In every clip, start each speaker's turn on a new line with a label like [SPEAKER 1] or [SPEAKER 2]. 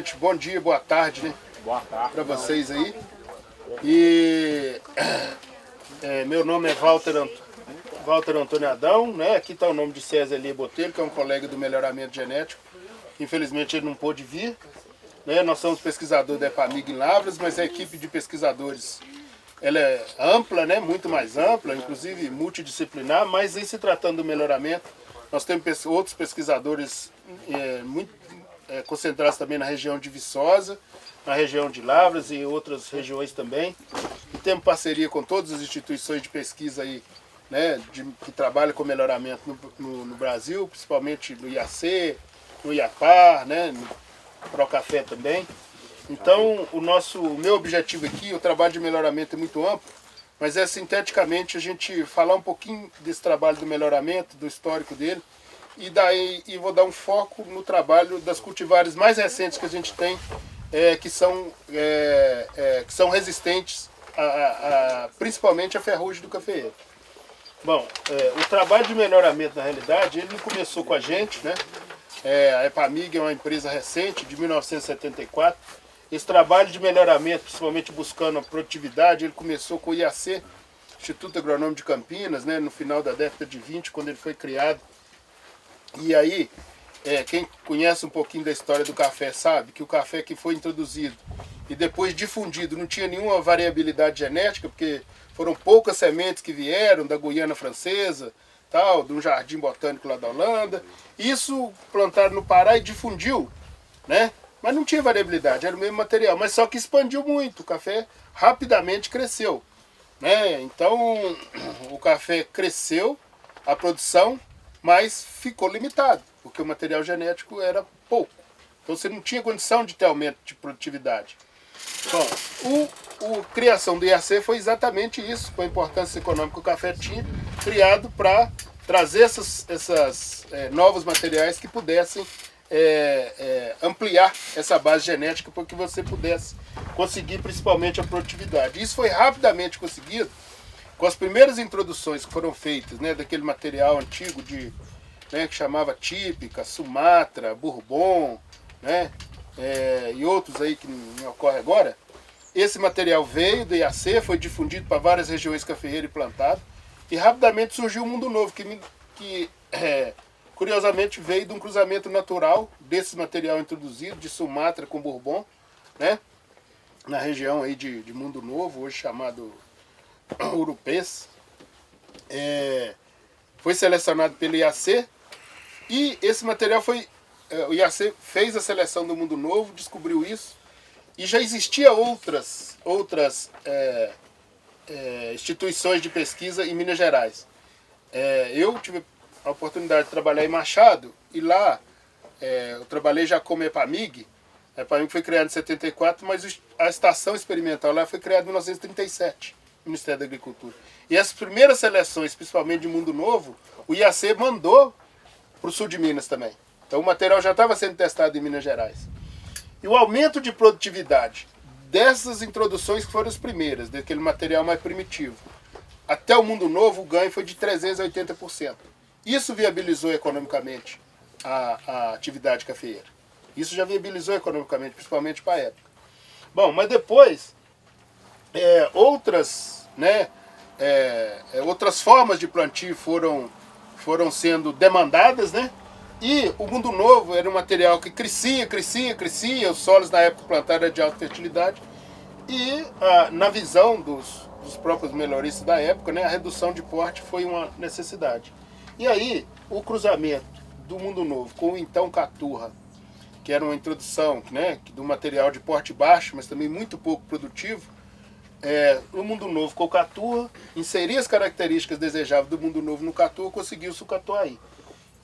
[SPEAKER 1] Primeiramente, bom dia, boa tarde, né?
[SPEAKER 2] Boa tarde.
[SPEAKER 1] Para vocês aí. E meu nome é Walter Antônio Adão, né? Aqui está o nome de César Elia Botelho, que é um colega do melhoramento genético. Infelizmente ele não pôde vir, né? Nós somos pesquisadores da EPAMIG em Lavras, mas a equipe de pesquisadores ela é ampla, né? Muito mais ampla, inclusive multidisciplinar, mas em se tratando do melhoramento, nós temos outros pesquisadores concentrados também na região de Viçosa, na região de Lavras e outras regiões também. E temos parceria com todas as instituições de pesquisa aí, né, que trabalham com melhoramento no Brasil, principalmente no IAC, no IAPAR, né, no Procafé também. Então, o meu objetivo aqui, o trabalho de melhoramento é muito amplo, mas é sinteticamente a gente falar um pouquinho desse trabalho do melhoramento, do histórico dele, e vou dar um foco no trabalho das cultivares mais recentes que a gente tem, que são resistentes principalmente à ferrugem do cafeeiro. Bom, o trabalho de melhoramento, na realidade, ele não começou com a gente, né? A EPAMIG é uma empresa recente, de 1974. Esse trabalho de melhoramento, principalmente buscando a produtividade, ele começou com o IAC, Instituto Agronômico de Campinas, né? No final da década de 20, quando ele foi criado. E aí, quem conhece um pouquinho da história do café sabe que o café que foi introduzido e depois difundido não tinha nenhuma variabilidade genética, porque foram poucas sementes que vieram da Guiana Francesa, tal, de um jardim botânico lá da Holanda. Isso plantaram no Pará e difundiu, né? Mas não tinha variabilidade, era o mesmo material, mas só que expandiu muito, o café rapidamente cresceu, né? Então, o café cresceu, a produção, mas ficou limitado, porque o material genético era pouco. Então você não tinha condição de ter aumento de produtividade. Bom, a criação do IAC foi exatamente isso, com a importância econômica que o café tinha, criado para trazer esses novos materiais que pudessem ampliar essa base genética para que você pudesse conseguir principalmente a produtividade. Isso foi rapidamente conseguido com as primeiras introduções que foram feitas, né, daquele material antigo que chamava típica, Sumatra, Bourbon, né, e outros aí que não ocorre agora. Esse material veio do IAC, foi difundido para várias regiões cafeeiras e plantado, e rapidamente surgiu um mundo novo que curiosamente veio de um cruzamento natural desse material introduzido, de Sumatra com Bourbon, né, na região aí de Mundo Novo, hoje chamado Urupês. Foi selecionado pelo IAC, e esse material o IAC fez a seleção do Mundo Novo, descobriu isso, e já existia outras instituições de pesquisa em Minas Gerais. Eu tive a oportunidade de trabalhar em Machado, e lá eu trabalhei já como EPAMIG. A EPAMIG foi criada em 74, mas a estação experimental lá foi criada em 1937, no Ministério da Agricultura. E as primeiras seleções, principalmente de Mundo Novo, o IAC mandou para o sul de Minas também. Então o material já estava sendo testado em Minas Gerais. E o aumento de produtividade dessas introduções que foram as primeiras, daquele material mais primitivo, até o Mundo Novo, o ganho foi de 380%. Isso viabilizou economicamente a atividade cafeeira. Isso já viabilizou economicamente, principalmente para a época. Bom, mas depois, outras formas de plantio foram sendo demandadas, né? E o Mundo Novo era um material que crescia, os solos na época plantados eram de alta fertilidade, e na visão dos próprios melhoristas da época, né, a redução de porte foi uma necessidade. E aí, o cruzamento do Mundo Novo com o então Caturra, que era uma introdução, né, do material de porte baixo, mas também muito pouco produtivo, o Mundo Novo com o Caturra, inserir as características desejáveis do Mundo Novo no Caturra, conseguiu-se o Catuai.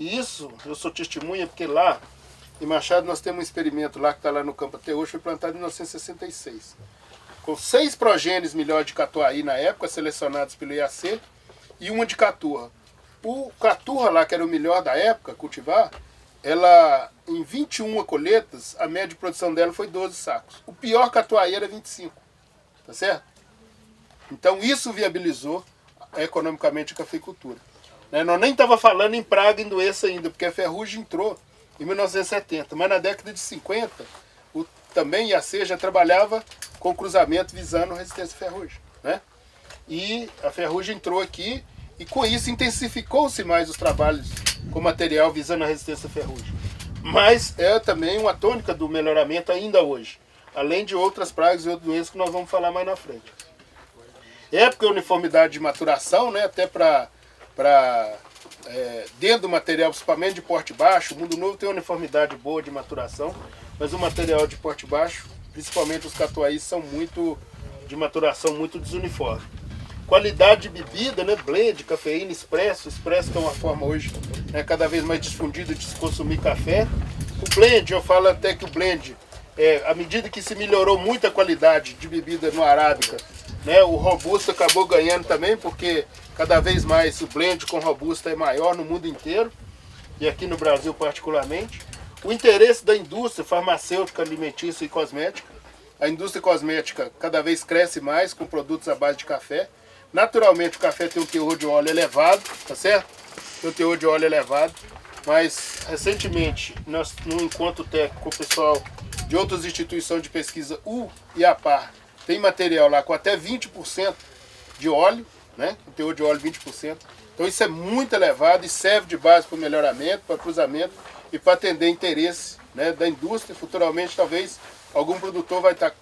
[SPEAKER 1] E isso, eu sou testemunha, porque lá em Machado nós temos um experimento lá que está lá no campo até hoje, foi plantado em 1966. Com 6 progênies melhores de Catuai na época, selecionados pelo IAC, e uma de Caturra. O Caturra lá, que era o melhor da época, cultivar, ela, em 21 colheitas, a média de produção dela foi 12 sacos. O pior Catuai era 25, tá certo? Então isso viabilizou economicamente a cafeicultura. Nós nem estava falando em praga e em doença ainda, porque a ferrugem entrou em 1970, mas na década de 50, também, IAC, já trabalhava com cruzamento visando resistência à ferrugem, né? E a ferrugem entrou aqui e com isso intensificou-se mais os trabalhos com material visando a resistência à ferrugem. Mas é também uma tônica do melhoramento ainda hoje, além de outras pragas e outras doenças que nós vamos falar mais na frente. É porque a uniformidade de maturação, né, até para dentro do material, principalmente de porte baixo, o Mundo Novo tem uma uniformidade boa de maturação, mas o material de porte baixo, principalmente os catuaís, são muito de maturação muito desuniforme. Qualidade de bebida, né, blend, cafeína, expresso que é uma forma hoje cada vez mais difundida de se consumir café. O blend, eu falo até que o blend, à medida que se melhorou muito a qualidade de bebida no Arábica, né, o Robusta acabou ganhando também, porque cada vez mais o blend com Robusta é maior no mundo inteiro, e aqui no Brasil particularmente. O interesse da indústria farmacêutica, alimentícia e cosmética. A indústria cosmética cada vez cresce mais com produtos à base de café. Naturalmente o café tem um teor de óleo elevado, tá certo? Tem um teor de óleo elevado, mas recentemente, num encontro técnico com o pessoal de outras instituições de pesquisa, o IAPAR, tem material lá com até 20% de óleo, né? O teor de óleo 20%. Então isso é muito elevado e serve de base para o melhoramento, para cruzamento e para atender interesse, né, da indústria. Futuramente, talvez, algum produtor vai estar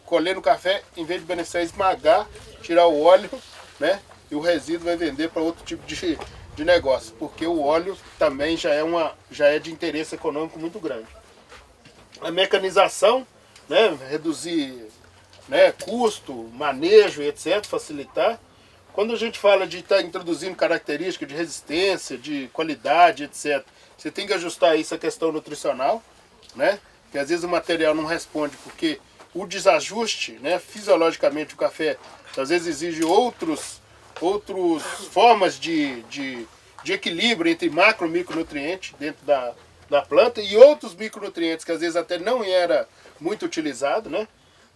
[SPEAKER 1] colhendo café, em vez de beneficiar, esmagar, tirar o óleo, né, e o resíduo vai vender para outro tipo de negócio, porque o óleo também já é de interesse econômico muito grande. A mecanização, né, reduzir, né, custo, manejo, etc., facilitar. Quando a gente fala de estar introduzindo características de resistência, de qualidade, etc., você tem que ajustar isso à questão nutricional, né? Porque às vezes o material não responde, porque o desajuste, né, fisiologicamente o café, às vezes exige outras formas de equilíbrio entre macro e micronutrientes dentro da planta e outros micronutrientes que às vezes até não era muito utilizado, né?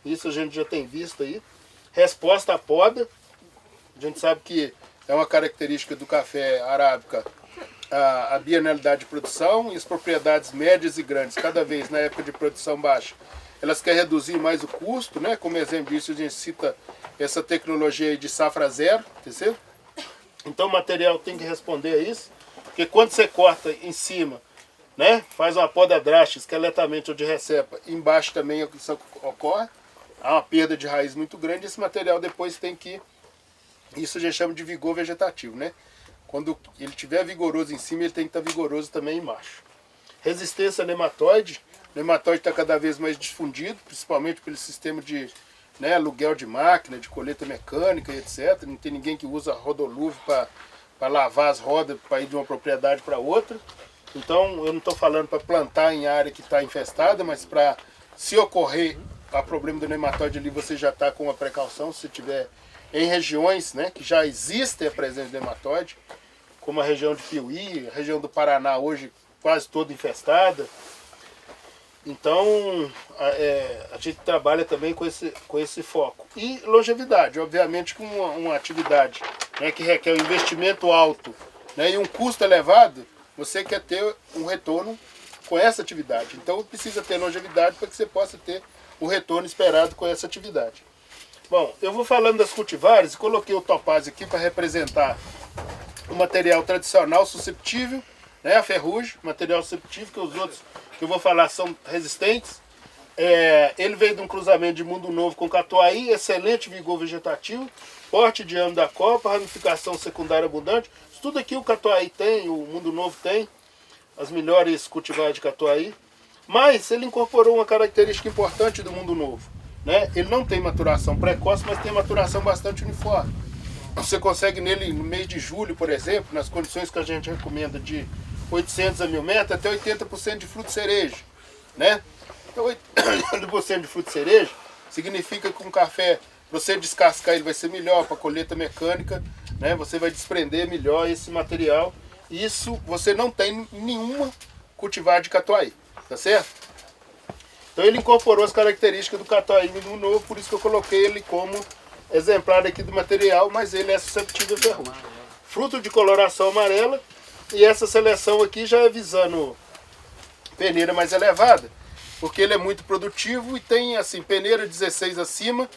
[SPEAKER 1] Isso a gente já tem visto aí. Resposta à poda. A gente sabe que é uma característica do café arábica a bienalidade de produção e as propriedades médias e grandes, cada vez na época de produção baixa, elas querem reduzir mais o custo, né? Como exemplo disso, a gente cita essa tecnologia aí de safra zero, entendeu? Então o material tem que responder a isso, porque quando você corta em cima, né, faz uma poda drástica, esqueletamente ou de recepa, embaixo também isso ocorre, há uma perda de raiz muito grande, esse material depois tem que, isso a gente chama de vigor vegetativo, né? Quando ele estiver vigoroso em cima, ele tem que estar vigoroso também embaixo. Resistência a nematóide. O nematóide está cada vez mais difundido, principalmente pelo sistema de, né, aluguel de máquina, de colheita mecânica e etc. Não tem ninguém que usa rodoluve para lavar as rodas para ir de uma propriedade para outra. Então, eu não estou falando para plantar em área que está infestada, mas para, se ocorrer o problema do nematóide ali, você já está com uma precaução, se tiver em regiões, né, que já existe a presença de nematóide, como a região de Piauí, a região do Paraná hoje quase toda infestada. Então a gente trabalha também com esse foco. E longevidade, obviamente com uma atividade, né, que requer um investimento alto, né, e um custo elevado, você quer ter um retorno com essa atividade. Então precisa ter longevidade para que você possa ter o retorno esperado com essa atividade. Bom, eu vou falando das cultivares e coloquei o topázio aqui para representar o material tradicional susceptível, né, a ferrugem, material susceptível, que os outros que eu vou falar são resistentes. Ele veio de um cruzamento de Mundo Novo com Catuaí, excelente vigor vegetativo, porte de âmbito da copa, ramificação secundária abundante. Isso tudo aqui o Catuaí tem, o Mundo Novo tem, as melhores cultivares de Catuaí. Mas ele incorporou uma característica importante do Mundo Novo, né? Ele não tem maturação precoce, mas tem maturação bastante uniforme. Você consegue nele, no mês de julho, por exemplo, nas condições que a gente recomenda de 800 a 1000 metros, até 80% de fruto cereja, né? Então 80% de fruto cereja significa que um café, para você descascar ele vai ser melhor, para colheita mecânica, né? Você vai desprender melhor esse material. Isso você não tem nenhuma cultivar de Catuaí, tá certo? Então ele incorporou as características do Catuaí no novo, por isso que eu coloquei ele como exemplar aqui do material, mas ele é susceptível a ferrugem. Fruto de coloração amarela, e essa seleção aqui já é visando peneira mais elevada. porque ele é muito produtivo e tem assim, peneira 16 acima.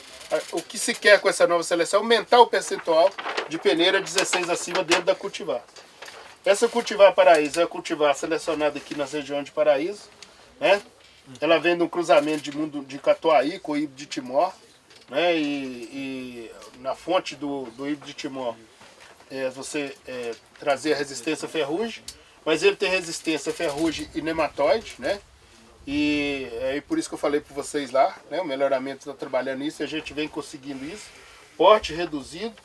[SPEAKER 1] O que se quer com essa nova seleção é aumentar o percentual de peneira 16 acima dentro da cultivar. Essa cultivar Paraíso é a cultivar selecionada aqui nas regiões de Paraíso, né? Ela vem de um cruzamento de mundo de Catuaí com o híbrido de Timor, né? E na fonte do híbrido de Timor você trazer a resistência à ferrugem, mas ele tem resistência a ferrugem e nematóide, né? E por isso que eu falei para vocês lá, né? O melhoramento está trabalhando nisso e a gente vem conseguindo isso. Porte reduzido,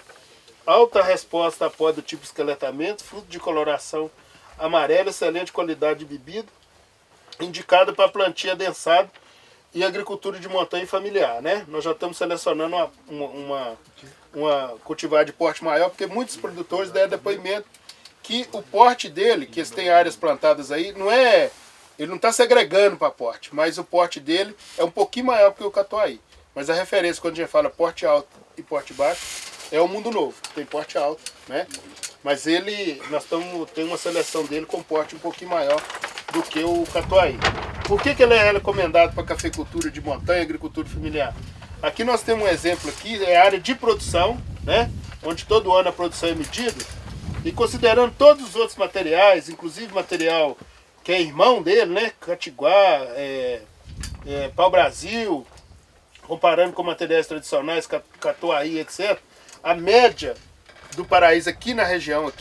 [SPEAKER 1] alta resposta a pó do tipo esqueletamento, fruto de coloração amarela, excelente qualidade de bebida, indicado para plantio adensado e agricultura de montanha familiar, né? Nós já estamos selecionando uma cultivar de porte maior, porque muitos produtores deram depoimento que o porte dele, que eles têm áreas plantadas aí, ele não está segregando para porte, mas o porte dele é um pouquinho maior que o Catuaí. Mas a referência, quando a gente fala porte alto e porte baixo, é o mundo novo, tem porte alto, né? Mas nós tem uma seleção dele com porte um pouquinho maior do que o Catuaí. Por que ele é recomendado para cafeicultura de montanha e agricultura familiar? Aqui nós temos um exemplo aqui, é a área de produção, né? Onde todo ano a produção é medida, e considerando todos os outros materiais, inclusive material que é irmão dele, né? Catiguá, pau-brasil, comparando com materiais tradicionais, Catuaí, etc., a média do Paraíso aqui na região,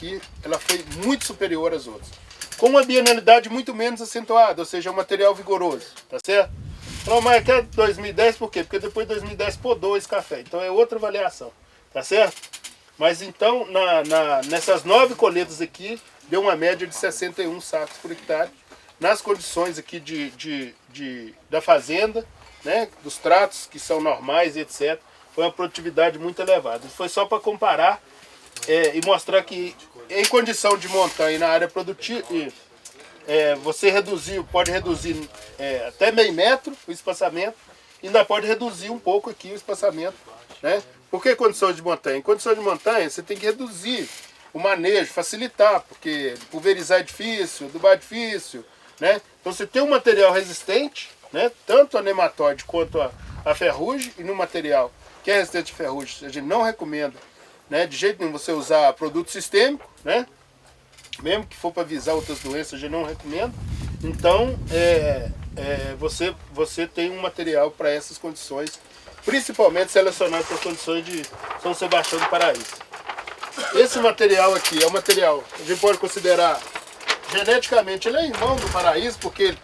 [SPEAKER 1] ela foi muito superior às outras. Com uma bienalidade muito menos acentuada, ou seja, um material vigoroso, tá certo? Então, mas aqui é 2010 por quê? Porque depois de 2010 podou esse café, então é outra avaliação, tá certo? Mas então, nessas 9 colheitas aqui, deu uma média de 61 sacos por hectare, nas condições aqui da fazenda, né, dos tratos que são normais, etc. Foi uma produtividade muito elevada. Foi só para comparar e mostrar que em condição de montanha na área produtiva, você pode reduzir até meio metro o espaçamento, ainda pode reduzir um pouco aqui o espaçamento, né? Por que condições de montanha? Em condições de montanha você tem que reduzir o manejo, facilitar, porque pulverizar é difícil, adubar é difícil, né? Então você tem um material resistente, né? Tanto a nematóide quanto a ferrugem, e no material que é resistente a ferrugem, a gente não recomenda, né, de jeito nenhum você usar produto sistêmico, né? Mesmo que for para visar outras doenças, a gente não recomenda. Então, você tem um material para essas condições, principalmente selecionado para as condições de São Sebastião do Paraíso. Esse material aqui é um material que a gente pode considerar geneticamente, ele é irmão do Paraíso, porque ele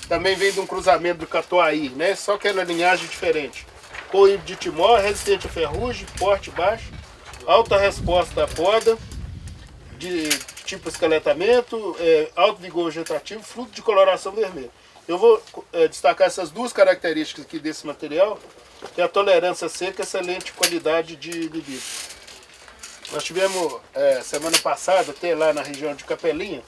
[SPEAKER 1] também vem de um cruzamento do Catuaí, né? Só que é uma linhagem diferente. Com o híbrido de Timor, resistente a ferrugem, porte baixo, alta resposta à poda, de tipo esqueletamento, alto vigor vegetativo, fruto de coloração vermelha. Eu vou destacar essas duas características aqui desse material, que é a tolerância seca e excelente qualidade de bebida. Nós tivemos semana passada, até lá na região de Capelinha,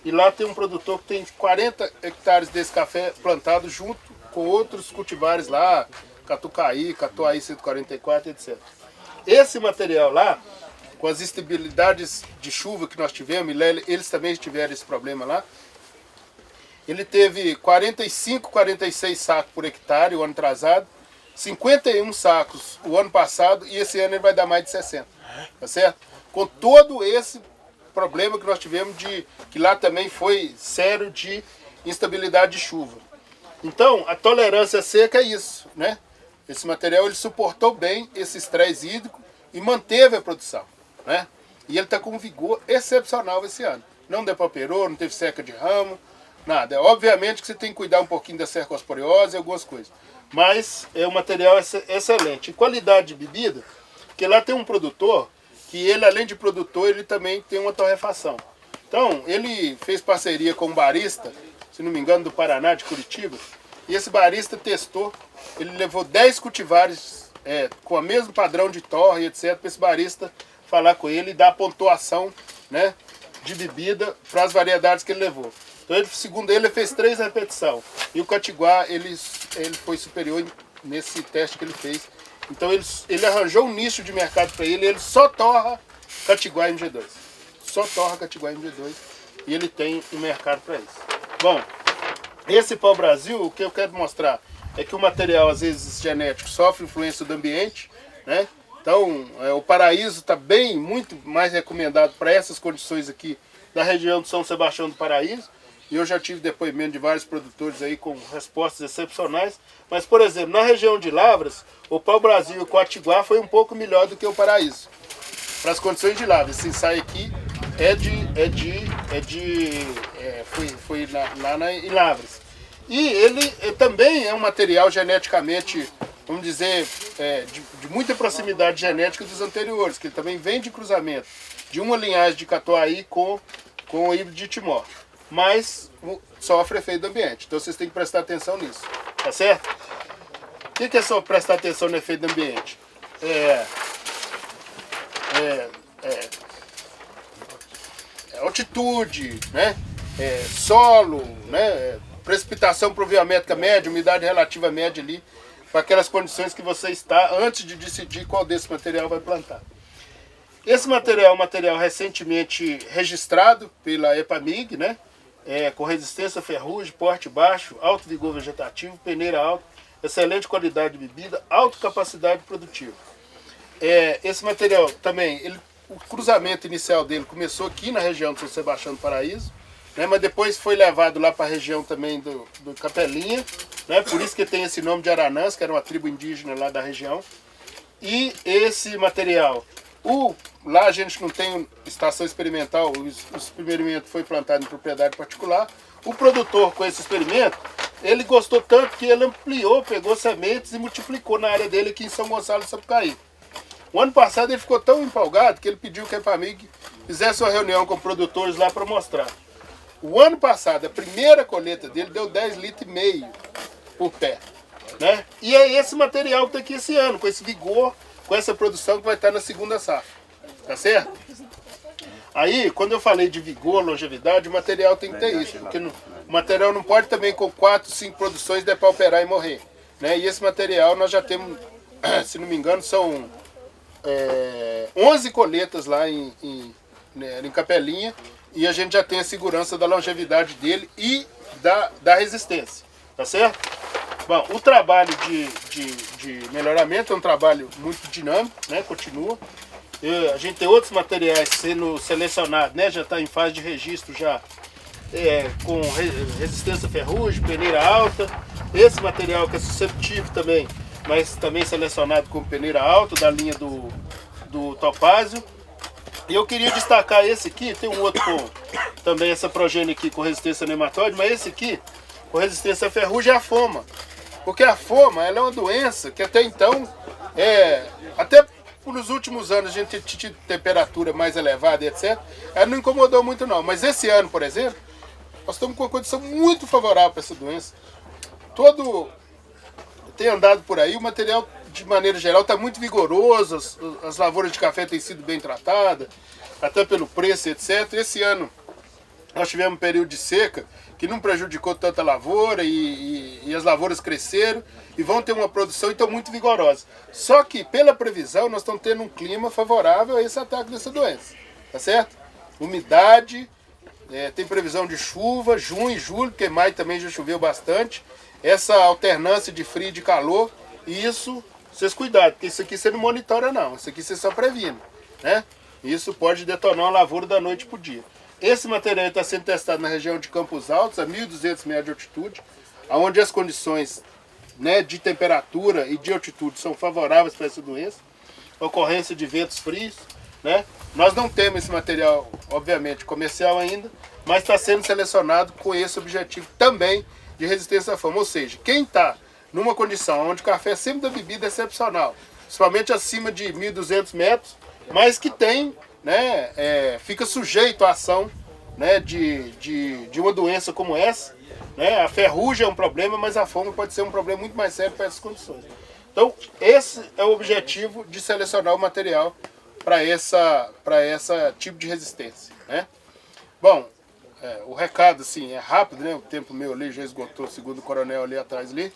[SPEAKER 1] e lá tem um produtor que tem 40 hectares desse café plantado junto com outros cultivares lá, Catucaí, Catuaí 144, etc. Esse material lá, com as instabilidades de chuva que nós tivemos, eles também tiveram esse problema lá, ele teve 45, 46 sacos por hectare o ano atrasado, 51 sacos o ano passado, e esse ano ele vai dar mais de 60, tá certo? Com todo esse problema que nós tivemos, que lá também foi sério de instabilidade de chuva. Então, a tolerância seca é isso, né? Esse material ele suportou bem esse estresse hídrico e manteve a produção, né? E ele está com um vigor excepcional esse ano. Não depaperou, não teve seca de ramo, nada. Obviamente que você tem que cuidar um pouquinho da cercosporiose e algumas coisas. Mas é um material excelente. E qualidade de bebida, porque lá tem um produtor que ele, além de produtor, ele também tem uma torrefação. Então, ele fez parceria com um barista, se não me engano, do Paraná, de Curitiba, e esse barista testou, ele levou 10 cultivares com o mesmo padrão de torre, etc., para esse barista falar com ele e dar a pontuação, né, de bebida para as variedades que ele levou. Então, segundo ele fez 3 repetições. E o Catiguá, ele foi superior nesse teste que ele fez. Então, ele arranjou um nicho de mercado para ele só torra Catiguá MG2. Só torra Catiguá MG2. E ele tem um mercado para isso. Bom, Esse pau-brasil, o que eu quero mostrar é que o material, às vezes, genético, sofre influência do ambiente, né? Então, o paraíso está muito mais recomendado para essas condições aqui da região de São Sebastião do Paraíso. E eu já tive depoimento de vários produtores aí com respostas excepcionais. Mas, por exemplo, na região de Lavras, o pau-brasil e o coatiguá foi um pouco melhor do que o paraíso. Para as condições de Lavras, esse ensaio aqui foi lá em Lavras. E ele também é um material geneticamente, vamos dizer, de muita proximidade genética dos anteriores, que ele também vem de cruzamento de uma linhagem de Catuaí com o híbrido de Timor. Mas sofre efeito do ambiente. Então vocês têm que prestar atenção nisso. Tá certo? O que é só prestar atenção no efeito do ambiente? Altitude, né? Solo, né? Precipitação pluviométrica média, umidade relativa média ali, para aquelas condições que você está antes de decidir qual desse material vai plantar. Esse material é um material recentemente registrado pela EPAMIG, né? Com resistência à ferrugem, porte baixo, alto vigor vegetativo, peneira alta, excelente qualidade de bebida, alta capacidade produtiva. Esse material também, o cruzamento inicial dele começou aqui na região de São Sebastião do Paraíso, né, mas depois foi levado lá para a região também do Capelinha, né, por isso que tem esse nome de Aranãs, que era uma tribo indígena lá da região. E esse material, lá a gente não tem estação experimental, o experimento foi plantado em propriedade particular. O produtor com esse experimento, ele gostou tanto que ele ampliou, pegou sementes e multiplicou na área dele aqui em São Gonçalo do Sapucaí. O ano passado ele ficou tão empolgado que ele pediu que a EPAMIG fizesse uma reunião com produtores lá para mostrar. O ano passado, a primeira colheita dele deu 10,5 litros por pé. Né? E é esse material que está aqui esse ano, com esse vigor, com essa produção que vai estar na segunda safra. Tá certo? Aí, quando eu falei de vigor, longevidade, o material tem que ter isso. Porque o material não pode também com 4, 5 produções depauperar e morrer. Né? E esse material nós já temos, se não me engano, são 11 colheitas lá em Capelinha. E a gente já tem a segurança da longevidade dele e da resistência. Tá certo? Bom, o trabalho de melhoramento é um trabalho muito dinâmico, né? Continua. A gente tem outros materiais sendo selecionados, né? Já está em fase de registro já com resistência à ferrugem, peneira alta. Esse material que é susceptível também, mas também selecionado com peneira alta, da linha do topázio. E eu queria destacar esse aqui, tem um outro também essa progênie aqui com resistência a nematóide, mas esse aqui com resistência à ferrugem é a foma. Porque a foma, ela é uma doença que até então, até nos últimos anos a gente tinha temperatura mais elevada, etc. Ela não incomodou muito não, mas esse ano, por exemplo, nós estamos com uma condição muito favorável para essa doença. Tem andado por aí, o material de maneira geral está muito vigoroso, as lavouras de café têm sido bem tratadas, até pelo preço, etc. Esse ano nós tivemos um período de seca que não prejudicou tanta lavoura e as lavouras cresceram e vão ter uma produção então muito vigorosa. Só que pela previsão nós estamos tendo um clima favorável a esse ataque dessa doença, tá certo? Umidade, tem previsão de chuva, junho e julho, porque maio também já choveu bastante. Essa alternância de frio e de calor, e isso, vocês cuidado, porque isso aqui você não monitora não, isso aqui você só previne, né? Isso pode detonar uma lavoura da noite para o dia. Esse material está sendo testado na região de Campos Altos, a 1.200 metros de altitude, onde as condições, né, de temperatura e de altitude são favoráveis para essa doença, ocorrência de ventos frios, né? Nós não temos esse material, obviamente, comercial ainda, mas está sendo selecionado com esse objetivo também de resistência à fome. Ou seja, quem está numa condição onde o café sempre da bebida é excepcional, principalmente acima de 1.200 metros, mas que tem, né, fica sujeito à ação, né, de uma doença como essa, né? A ferrugem é um problema, mas a fome pode ser um problema muito mais sério para essas condições. Então, esse é o objetivo de selecionar o material para essa tipo de resistência, né? Bom, o recado assim, é rápido, né? O tempo meu ali já esgotou, segundo o coronel ali atrás ali.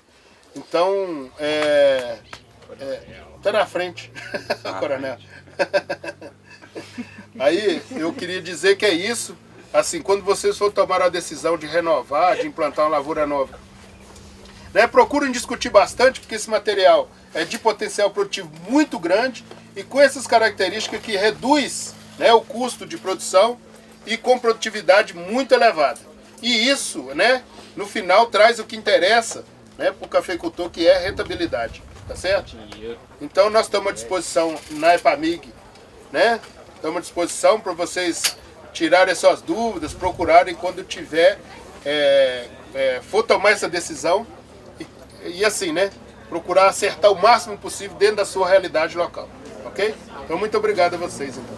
[SPEAKER 1] Então, tá na frente, coronel. Aí eu queria dizer que é isso. assim, quando vocês for tomar a decisão de renovar, de implantar uma lavoura nova, né, procurem discutir bastante, porque esse material é de potencial produtivo muito grande e com essas características que reduz, né, o custo de produção e com produtividade muito elevada. E isso, né, no final traz o que interessa, né, para o cafeicultor, que é rentabilidade, tá certo? Então nós estamos à disposição na EPAMIG, né? Estamos à disposição para vocês tirarem suas dúvidas, procurarem quando tiver, for tomar essa decisão e assim, né, procurar acertar o máximo possível dentro da sua realidade local, ok? Então muito obrigado a vocês, então.